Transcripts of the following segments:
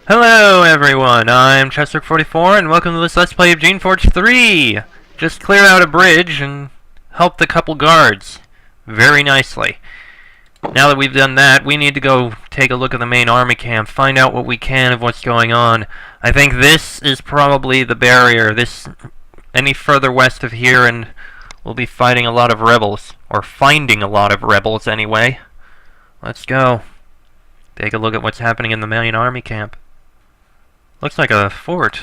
Hello everyone, I'm Chester44 and welcome to this Let's Play of Geneforge 3! Just clear out a bridge and helped a couple guards. Very nicely. Now that we've done that, we need to go take a look at the main army camp, find out what we can of what's going on. I think this is probably the barrier. Any further west of here and we'll be fighting a lot of rebels. Or finding a lot of rebels anyway. Let's go. Take a look at what's happening in the main army camp. Looks like a fort.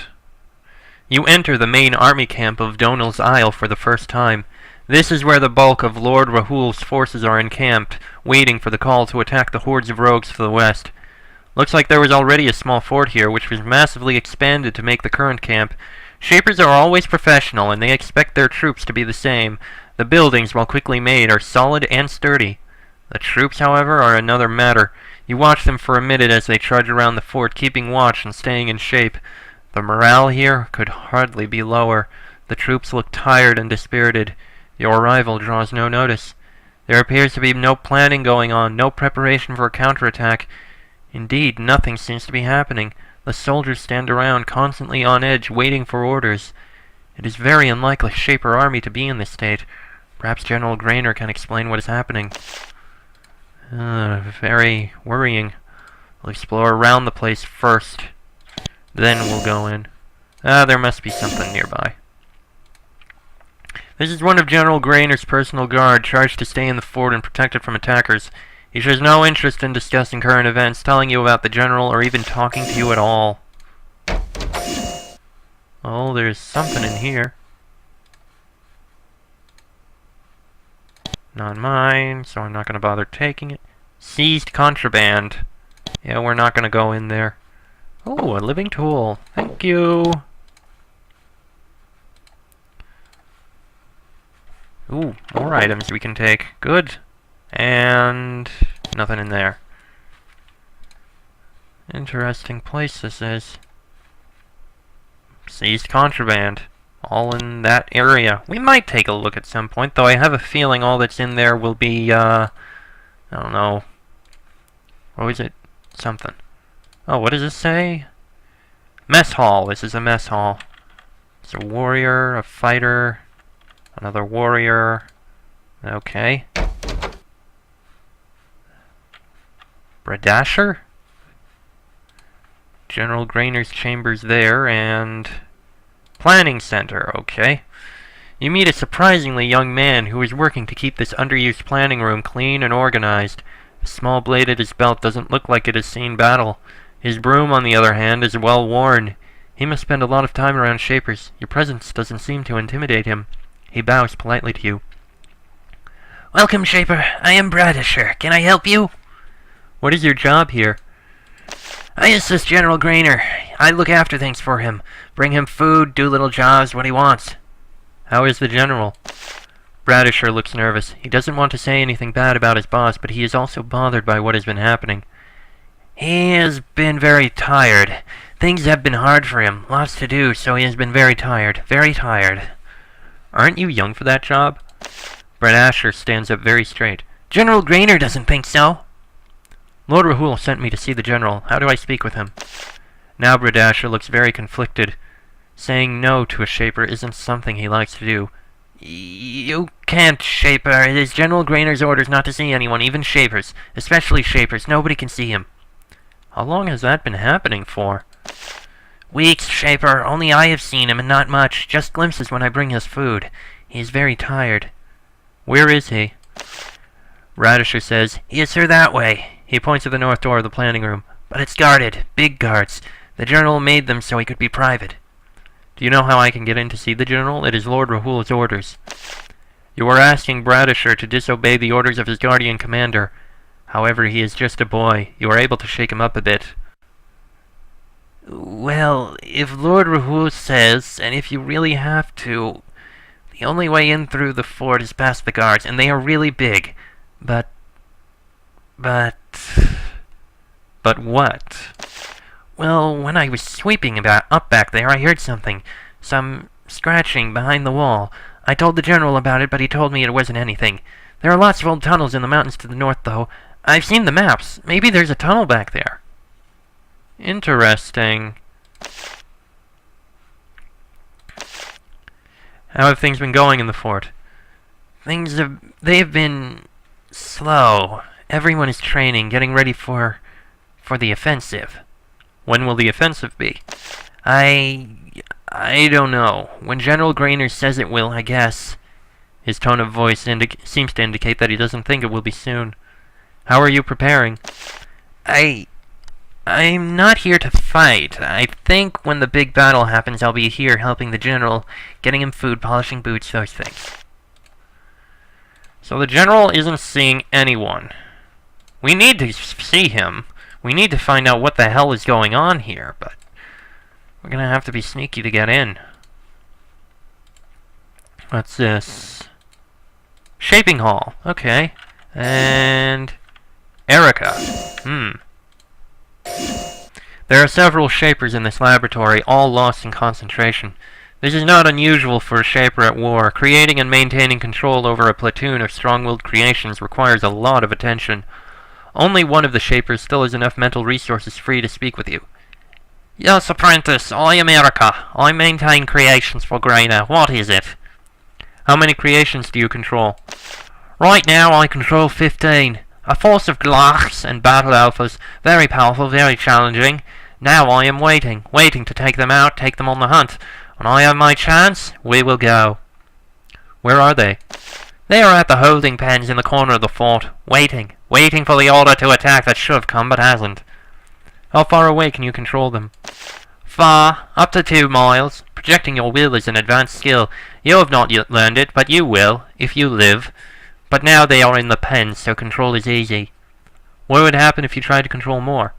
You enter the main army camp of Donal's Isle for the first time. This is where the bulk of Lord Rahul's forces are encamped, waiting for the call to attack the hordes of rogues to the west. Looks like there was already a small fort here, which was massively expanded to make the current camp. Shapers are always professional, and they expect their troops to be the same. The buildings, while quickly made, are solid and sturdy. The troops, however, are another matter. You watch them for a minute as they trudge around the fort, keeping watch and staying in shape. The morale here could hardly be lower. The troops look tired and dispirited. Your arrival draws no notice. There appears to be no planning going on, no preparation for a counterattack. Indeed, nothing seems to be happening. The soldiers stand around, constantly on edge, waiting for orders. It is very unlikely a Shaper army to be in this state. Perhaps General Grainer can explain what is happening. Very worrying. We'll explore around the place first. Then we'll go in. There must be something nearby. This is one of General Grainer's personal guard, charged to stay in the fort and protect it from attackers. He shows no interest in discussing current events, telling you about the general, or even talking to you at all. Oh, there's something in here. Not mine, so I'm not going to bother taking it. Seized contraband. Yeah, we're not going to go in there. Oh, a living tool. Thank you. Ooh, more items we can take. Good. And nothing in there. Interesting place this is. Seized contraband. All in that area. We might take a look at some point, though I have a feeling all that's in there will be, I don't know. What was it? Something. Oh, what does this say? Mess hall. This is a mess hall. It's a warrior, a fighter, another warrior. Okay. Bradasher? General Grainer's chambers there, and planning center, okay. You meet a surprisingly young man who is working to keep this underused planning room clean and organized. The small blade at his belt doesn't look like it has seen battle. His broom, on the other hand, is well worn. He must spend a lot of time around Shapers. Your presence doesn't seem to intimidate him. He bows politely to you. Welcome, Shaper. I am Bradisher. Can I help you? What is your job here? I assist General Grainer. I look after things for him. Bring him food, do little jobs, what he wants. How is the general? Bradisher looks nervous. He doesn't want to say anything bad about his boss, but he is also bothered by what has been happening. He has been very tired. Things have been hard for him. Lots to do, so he has been very tired. Very tired. Aren't you young for that job? Bradisher stands up very straight. General Grainer doesn't think so. Lord Rahul sent me to see the general. How do I speak with him? Now Bradasher looks very conflicted. Saying no to a Shaper isn't something he likes to do. You can't, Shaper. It is General Grainer's orders not to see anyone, even Shapers. Especially Shapers. Nobody can see him. How long has that been happening for? Weeks, Shaper. Only I have seen him, and not much. Just glimpses when I bring his food. He is very tired. Where is he? Radisher says, he is through that way. He points to the north door of the planning room. But it's guarded. Big guards. The general made them so he could be private. Do you know how I can get in to see the general? It is Lord Rahul's orders. You are asking Bradisher to disobey the orders of his guardian commander. However, he is just a boy. You are able to shake him up a bit. Well, if Lord Rahul says, and if you really have to, the only way in through the fort is past the guards, and they are really big. But what? Well, when I was sweeping up back there, I heard something. Some scratching behind the wall. I told the general about it, but he told me it wasn't anything. There are lots of old tunnels in the mountains to the north, though. I've seen the maps. Maybe there's a tunnel back there. Interesting. How have things been going in the fort? They've been slow. Everyone is training, getting ready for the offensive. When will the offensive be? I don't know. When General Grainer says it will, I guess. His tone of voice seems to indicate that he doesn't think it will be soon. How are you preparing? I'm not here to fight. I think when the big battle happens, I'll be here helping the general, getting him food, polishing boots, those things. So the general isn't seeing anyone. We need to see him. We need to find out what the hell is going on here, but we're gonna have to be sneaky to get in. What's this? Shaping Hall. Okay. And Erica. There are several shapers in this laboratory, all lost in concentration. This is not unusual for a shaper at war. Creating and maintaining control over a platoon of strong-willed creations requires a lot of attention. Only one of the shapers still has enough mental resources free to speak with you. Yes, apprentice, I am Erica. I maintain creations for Grainer. What is it? How many creations do you control? Right now I control 15. A force of Glachs and battle alphas. Very powerful, very challenging. Now I am waiting to take them out, take them on the hunt. When I have my chance, we will go. Where are they? They are at the holding pens in the corner of the fort, waiting for the order to attack that should have come but hasn't. How far away can you control them? Far, up to 2 miles. Projecting your will is an advanced skill. You have not yet learned it, but you will, if you live. But now they are in the pens, so control is easy. What would happen if you tried to control more?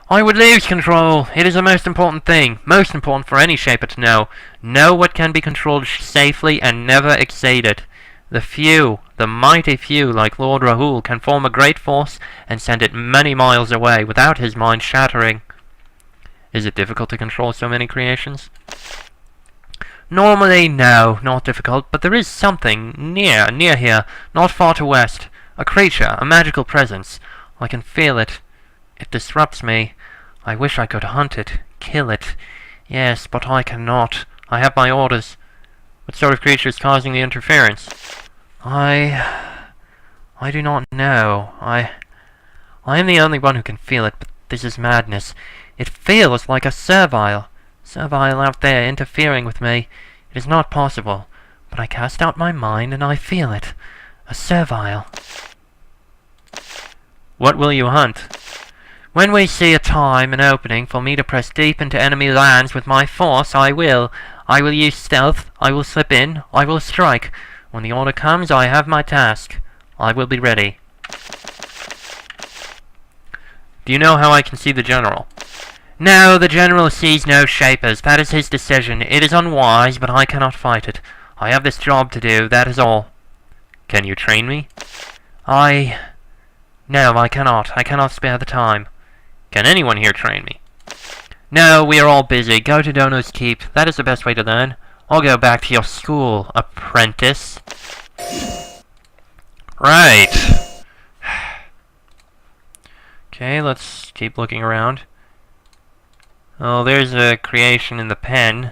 I would lose control. It is the most important thing. Most important for any shaper to know. Know what can be controlled safely and never exceed it. The few, the mighty few, like Lord Rahul, can form a great force and send it many miles away without his mind shattering. Is it difficult to control so many creations? Normally, no, not difficult, but there is something near here, not far to west. A creature, a magical presence. I can feel it. It disrupts me. I wish I could hunt it, kill it. Yes, but I cannot. I have my orders. What sort of creature is causing the interference? I do not know. I am the only one who can feel it, but this is madness. It feels like a servile out there interfering with me. It is not possible, but I cast out my mind and I feel it. A servile. What will you hunt? When we see a time, an opening, for me to press deep into enemy lands with my force, I will. I will use stealth, I will slip in, I will strike. When the order comes, I have my task. I will be ready. Do you know how I can see the general? No, the general sees no shapers. That is his decision. It is unwise, but I cannot fight it. I have this job to do, that is all. Can you train me? No, I cannot. I cannot spare the time. Can anyone here train me? No, we are all busy. Go to Dono's Keep. That is the best way to learn. Or go back to your school, apprentice. Right. Okay, let's keep looking around. Oh, there's a creation in the pen.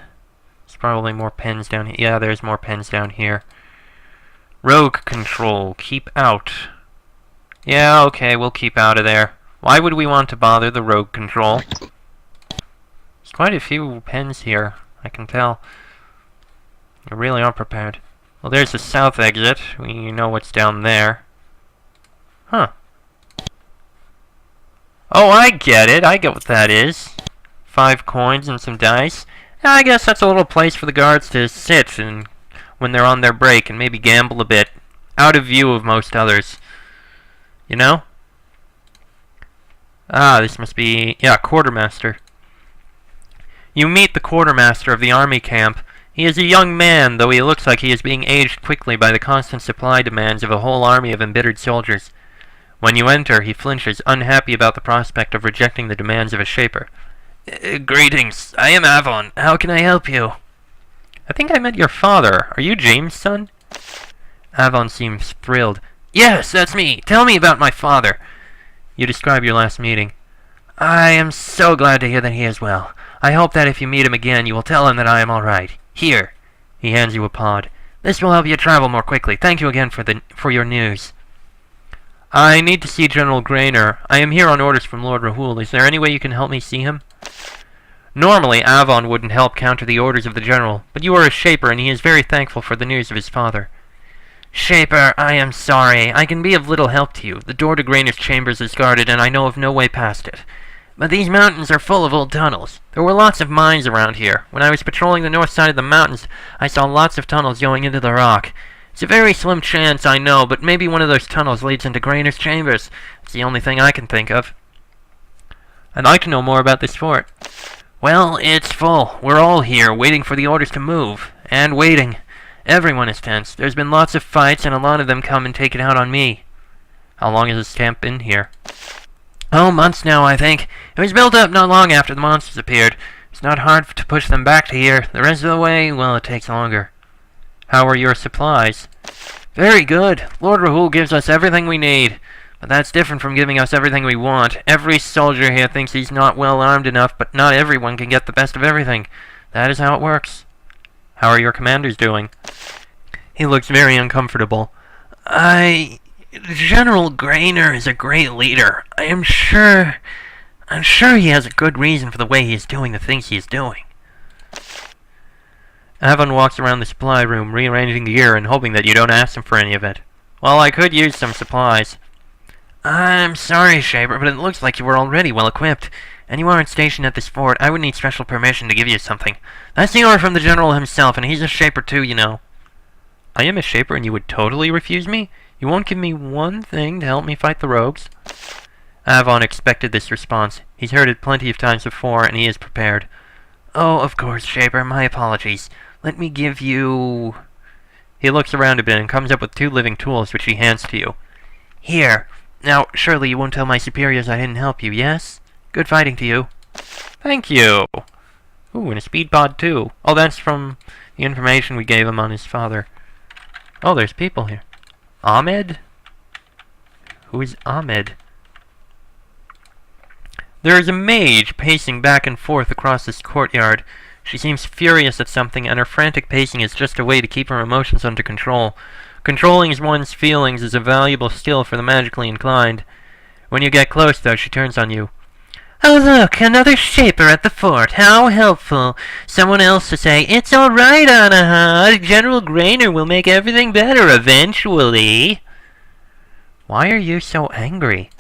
There's probably more pens down here. Yeah, there's more pens down here. Rogue control. Keep out. Yeah, okay, we'll keep out of there. Why would we want to bother the rogue control? There's quite a few pens here, I can tell. You really are prepared. Well, there's the south exit. We know what's down there. Huh. Oh, I get it. I get what that is. 5 coins and some dice. I guess that's a little place for the guards to sit and when they're on their break and maybe gamble a bit. Out of view of most others. You know? Ah, this must be... yeah, quartermaster. You meet the quartermaster of the army camp. He is a young man, though he looks like he is being aged quickly by the constant supply demands of a whole army of embittered soldiers. When you enter, he flinches, unhappy about the prospect of rejecting the demands of a shaper. Greetings. I am Avon. How can I help you? I think I met your father. Are you James' son? Avon seems thrilled. Yes, that's me. Tell me about my father. You describe your last meeting. I am so glad to hear that he is well. I hope that if you meet him again, you will tell him that I am all right. Here. He hands you a pod. This will help you travel more quickly. Thank you again for your news. I need to see General Grainer. I am here on orders from Lord Rahul. Is there any way you can help me see him? Normally, Avon wouldn't help counter the orders of the General, but you are a Shaper, and he is very thankful for the news of his father. Shaper, I am sorry. I can be of little help to you. The door to Grainer's chambers is guarded, and I know of no way past it. But these mountains are full of old tunnels. There were lots of mines around here. When I was patrolling the north side of the mountains, I saw lots of tunnels going into the rock. It's a very slim chance, I know, but maybe one of those tunnels leads into Grainer's chambers. It's the only thing I can think of. I'd like to know more about this fort. Well, it's full. We're all here, waiting for the orders to move. And waiting. Everyone is tense. There's been lots of fights, and a lot of them come and take it out on me. How long has this camp been here? Oh, months now, I think. It was built up not long after the monsters appeared. It's not hard to push them back to here. The rest of the way, well, it takes longer. How are your supplies? Very good. Lord Rahul gives us everything we need. But that's different from giving us everything we want. Every soldier here thinks he's not well armed enough, but not everyone can get the best of everything. That is how it works. How are your commanders doing? He looks very uncomfortable. General Grainer is a great leader. I'm sure he has a good reason for the way he is doing the things he is doing. Avon walks around the supply room, rearranging gear and hoping that you don't ask him for any of it. Well, I could use some supplies. I'm sorry, Shaper, but it looks like you were already well equipped. And you aren't stationed at this fort. I would need special permission to give you something. That's the order from the General himself, and he's a Shaper too, you know. I am a Shaper, and you would totally refuse me? You won't give me one thing to help me fight the rogues? Avon expected this response. He's heard it plenty of times before, and he is prepared. Oh, of course, Shaper. My apologies. Let me give you... He looks around a bit and comes up with 2 living tools, which he hands to you. Here. Now, surely you won't tell my superiors I didn't help you, yes? Good fighting to you. Thank you. Ooh, and a speed pod too. Oh, that's from the information we gave him on his father. Oh, there's people here. Ahmed? Who is Ahmed? There is a mage pacing back and forth across this courtyard. She seems furious at something, and her frantic pacing is just a way to keep her emotions under control. Controlling one's feelings is a valuable skill for the magically inclined. When you get close, though, she turns on you. Oh, look, another Shaper at the fort. How helpful. Someone else to say, it's all right, Anahad. General Grainer will make everything better eventually. Why are you so angry?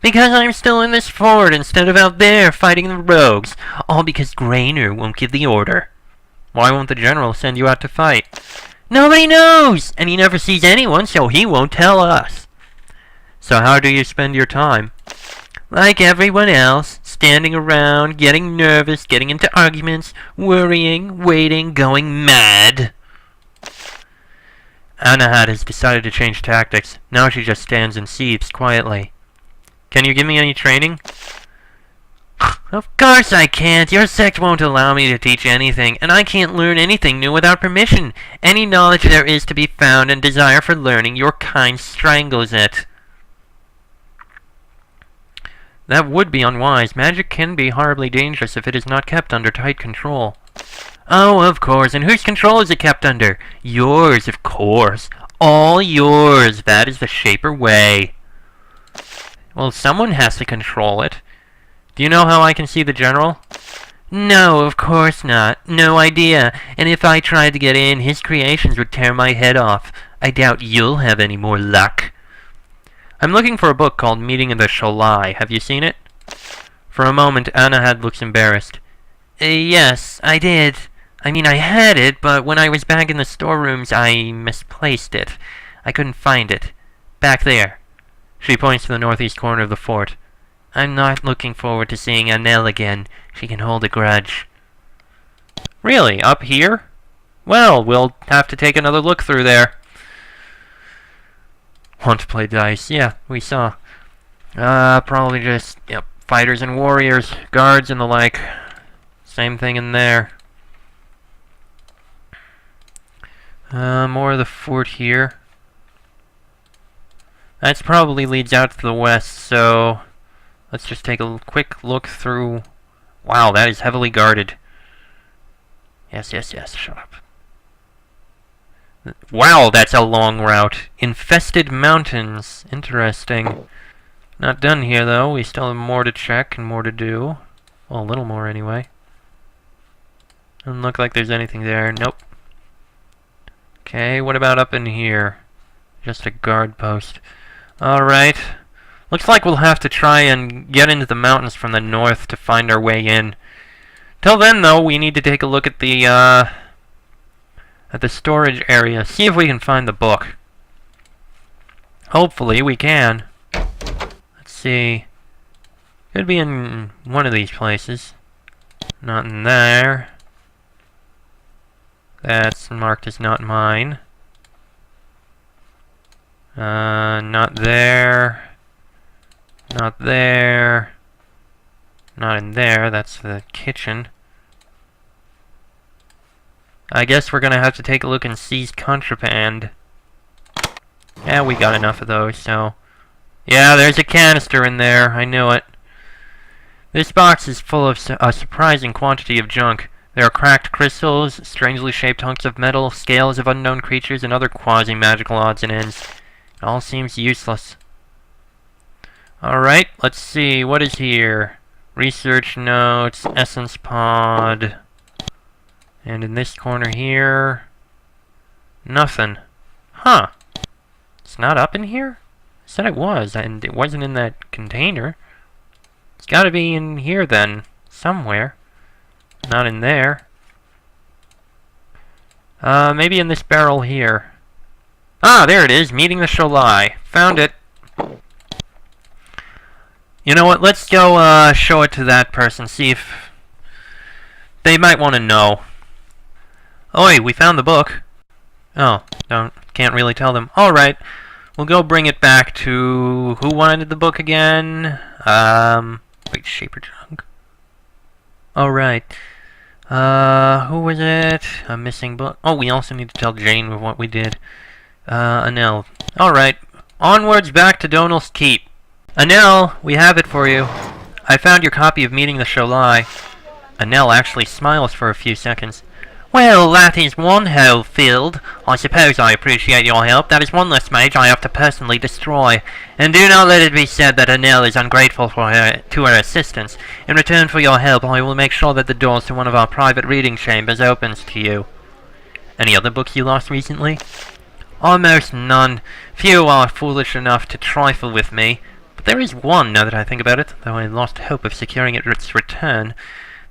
Because I'm still in this fort instead of out there fighting the rogues. All because Grainer won't give the order. Why won't the General send you out to fight? Nobody knows! And he never sees anyone, so he won't tell us. So how do you spend your time? Like everyone else, standing around, getting nervous, getting into arguments, worrying, waiting, going mad. Anahad has decided to change tactics. Now she just stands and seethes quietly. Can you give me any training? Of course I can't. Your sect won't allow me to teach anything, and I can't learn anything new without permission. Any knowledge there is to be found and desire for learning, your kind strangles it. That would be unwise. Magic can be horribly dangerous if it is not kept under tight control. Oh, of course. And whose control is it kept under? Yours, of course. All yours. That is the Shaper way. Well, someone has to control it. Do you know how I can see the General? No, of course not. No idea. And if I tried to get in, his creations would tear my head off. I doubt you'll have any more luck. I'm looking for a book called Meeting of the Sholai. Have you seen it? For a moment, Anahad looks embarrassed. Yes, I did. I mean, I had it, but when I was back in the storerooms, I misplaced it. I couldn't find it. Back there. She points to the northeast corner of the fort. I'm not looking forward to seeing Annelle again. She can hold a grudge. Really? Up here? Well, we'll have to take another look through there. Want to play dice? Yeah, we saw. Probably just, yep, fighters and warriors, guards and the like. Same thing in there. More of the fort here. That probably leads out to the west, so Let's just take a quick look through. Wow, that is heavily guarded. Yes, yes, yes, shut up. Wow, that's a long route. Infested mountains. Interesting. Not done here, though. We still have more to check and more to do. Well, a little more, anyway. Doesn't look like there's anything there. Nope. Okay, what about up in here? Just a guard post. Alright. Looks like we'll have to try and get into the mountains from the north to find our way in. Till then, though, we need to take a look at the storage area. See if we can find the book. Hopefully, we can. Let's see. Could be in one of these places. Not in there. That's marked as not mine. Not there. Not there. Not in there. That's the kitchen. I guess we're gonna have to take a look and seize contraband. Yeah, we got enough of those, so... Yeah, there's a canister in there. I knew it. This box is full of a surprising quantity of junk. There are cracked crystals, strangely shaped hunks of metal, scales of unknown creatures, and other quasi-magical odds and ends. It all seems useless. Alright, let's see. What is here? Research notes, essence pod. And in this corner here... Nothing. Huh. It's not up in here? I said it was, and it wasn't in that container. It's gotta be in here then. Somewhere. Not in there. Maybe in this barrel here. Ah, there it is. Meeting the Sholai. Found it. You know what? Let's go show it to that person. See if they might want to know. Oi, we found the book. Oh, can't really tell them. All right, we'll go bring it back to who wanted the book again. Wait, Shaper Junk. All right. Who was it? A missing book. Oh, we also need to tell Jane of what we did. Anel. All right, onwards back to Donal's Keep. Anel, we have it for you. I found your copy of Meeting the Sholai. Anel actually smiles for a few seconds. Well, that is one hole filled. I suppose I appreciate your help. That is one less mage I have to personally destroy. And do not let it be said that Anel is ungrateful to her assistance. In return for your help, I will make sure that the doors to one of our private reading chambers opens to you. Any other books you lost recently? Almost none. Few are foolish enough to trifle with me. But there is one, now that I think about it, though I lost hope of securing its return.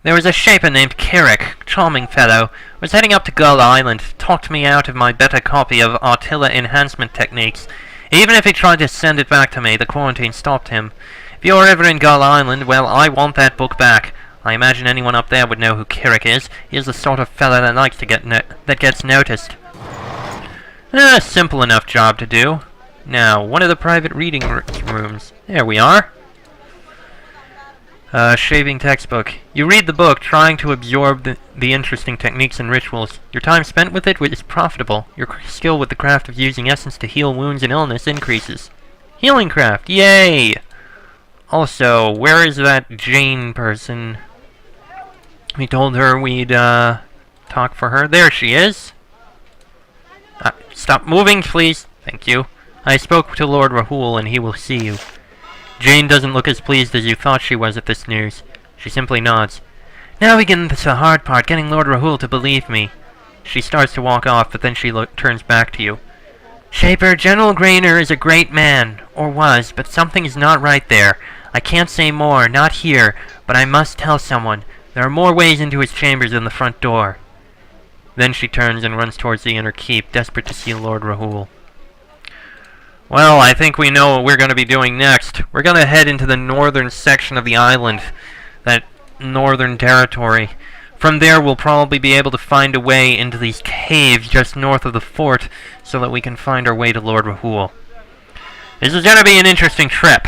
There was a shaper named Kirik, charming fellow, was heading up to Gull Island, talked me out of my better copy of Artilla enhancement techniques. Even if he tried to send it back to me, the quarantine stopped him. If you're ever in Gull Island, well, I want that book back. I imagine anyone up there would know who Kirik is. He is the sort of fellow that likes to that gets noticed. A simple enough job to do. Now, one of the private reading rooms. There we are. Shaving textbook. You read the book, trying to absorb the interesting techniques and rituals. Your time spent with it is profitable. Your skill with the craft of using essence to heal wounds and illness increases. Healing craft, yay! Also, where is that Jane person? We told her we'd, talk for her. There she is. Stop moving, please. Thank you. I spoke to Lord Rahul, and he will see you. Jane doesn't look as pleased as you thought she was at this news. She simply nods. Now we get into the hard part, getting Lord Rahul to believe me. She starts to walk off, but then she turns back to you. Shaper, General Grainer is a great man, or was, but something is not right there. I can't say more, not here, but I must tell someone. There are more ways into his chambers than the front door. Then she turns and runs towards the inner keep, desperate to see Lord Rahul. Well, I think we know what we're going to be doing next. We're going to head into the northern section of the island, that northern territory. From there, we'll probably be able to find a way into these caves just north of the fort, so that we can find our way to Lord Rahul. This is going to be an interesting trip.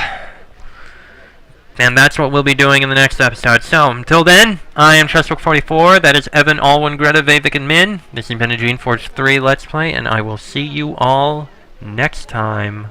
And that's what we'll be doing in the next episode. So, until then, I am Chessbook44, that is Evan, Alwyn, Greta, Vavik, and Min. This has been a Geneforge 3 Let's Play, and I will see you all next time.